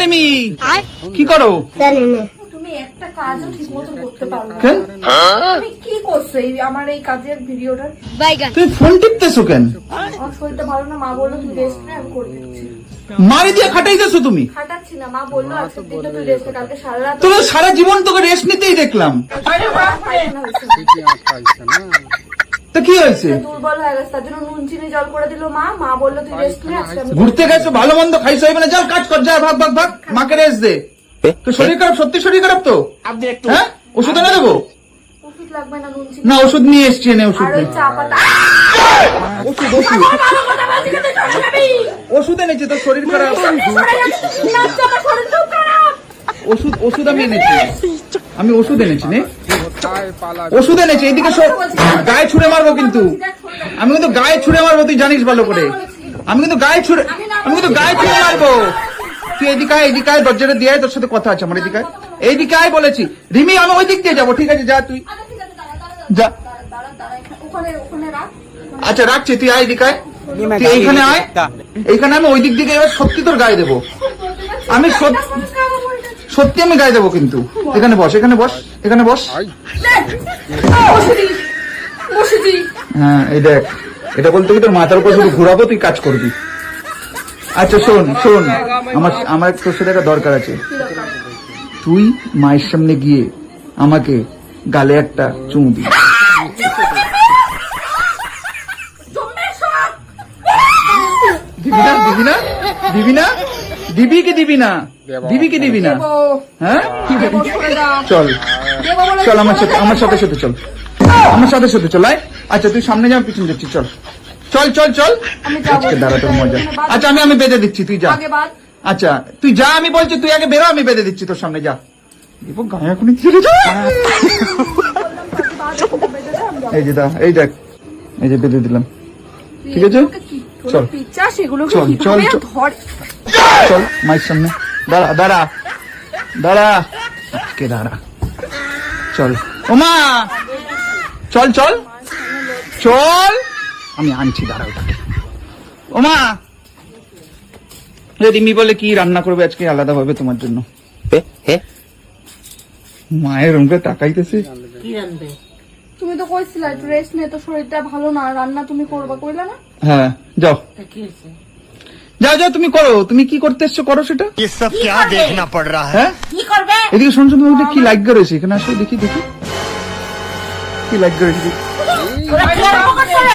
রিমি কি করো? তুমি একটা কাজও ঠিক মতো করতে পারো না। কেন তুমি কি করছো এই আমার এই কাজের ভিডিওটা? তুমি ফোন টিপতেছো কেন? আমার শরীরটা ভালো না, মা বললো তুমি রেস্ট নে, আমি করে দিচ্ছি। মারি দিয়ে খাটাইতেছো তুমি। খাটাচ্ছি না, মা বললো আজকের দিনটা তুই রেস্ট নে, কালকে সারা রাত তো সারা জীবন তোকে রেস্ট নিতেই দেখলাম, পায়খানা হয়েছে। তো কি হয়েছে? দুর্বল হয়ে গেছে, তার জন্য নুন চিনি জল করে দিল মা। মা বললো তুই রেস্ট নে, আজকে আমি ঘুরতে গেছো, ভালো মন্দ খাইছো, এবার যাও কাজ কর, যা ভাগ ভাগ ভাগ, মাকে রেস্ট দে। তো শরীর খারাপ, সত্যি শরীর খারাপ তো? হ্যাঁ, ওষুধ এনে দেবো? ওষুধ লাগবে না, নুন চিনি না ওষুধ নিয়ে এসছি, এনে ওষুধ আর ওই নেই। চা পাতা। ওষুধ ওষুধ ওষুধ এনেছি, তোর শরীর খারাপ। ওষুধ ওষুধ আমি এনেছি, আমি ওষুধ এনেছি নে, ওষুধ এনেছি। এইদিকে সব গায়ে ছুঁড়ে মারবো কিন্তু, আমি কিন্তু গায়ে ছুঁড়ে মারবো, তুই জানিস ভালো করে। আমি কিন্তু গায়ে ছুঁড়ে মারবো। তুই এদিকে আয়, এদিকে আয়, দরজাটা দিয়ে আয়, তোর সাথে কথা আছে আমার। এদিকে আয়, এইদিকে আয় বলেছি। রিমি আমি ওই দিক দিয়ে যাবো, ঠিক আছে যা তুই যা। আচ্ছা রাখছি, তুই আয় এদিকে আয়, তুই এইখানে আয়, এইখানে আমি ওই দিক দিকে এবার সত্যি তোর গায়ে দেবো। আমি সত্যি আমি গায়ে দেবো কিন্তু। এখানে বস, এখানে বস, এখানে বস। হ্যাঁ এই দেখ, এটা বলতে কি তোর মাথার উপর শুধু ঘুরাবো, তুই কাজ করবি। আচ্ছা শোন শোন, আমার তোর সাথে একটা দরকার আছে। তুই মায়ের সামনে গিয়ে আমাকে গালে একটা চুমু দিবি। দিবি না? দিবি না? দিবি কি দিবি না? দিবি কি দিবি না? হ্যাঁ চল চল আমার সাথে, আমার সাথে সাথে চল, আমার সাথে সাথে চল। আচ্ছা তুই সামনে যা, পিছন যাচ্ছি, চল চল চল চল। আজকে দাঁড়া তোর মজা। আচ্ছা আমি বেঁধে দিচ্ছি, তুই যা। আচ্ছা তুই যা, আমি বলছি তুই আগে বেরো, আমি বেঁধে দিচ্ছি তোর সামনে, যা। গায়ে এখন এই যে দা, এই দেখ, এই যে বেঁধে দিলাম, ঠিক আছে? চল চল চল চল মায়ের সামনে, দাঁড়া দাঁড়া দাঁড়া, আজকে দাঁড়া, চল ওমা, চল চল চল, আমি আনছি, দাঁড়া ওটাকে। ওমা রিমি বলে কি রান্না করবে আজকে আলাদা ভাবে তোমার জন্য। মায়ের রুমে তাকাইতেছে। কি রান্না? তুমি তো কইছিলা একটু রেস্ট নে, তো শরীরটা ভালো না, রান্না তুমি করবা কইলা না? হ্যাঁ যাও যাও যাও, তুমি করো, তুমি কি করতে এসছো করো সেটা। হ্যাঁ কি করবে? এদিকে শোন শোন, কি লাইক রয়েছে এখানে, আসলে দেখি দেখি কি লাইক রয়েছে।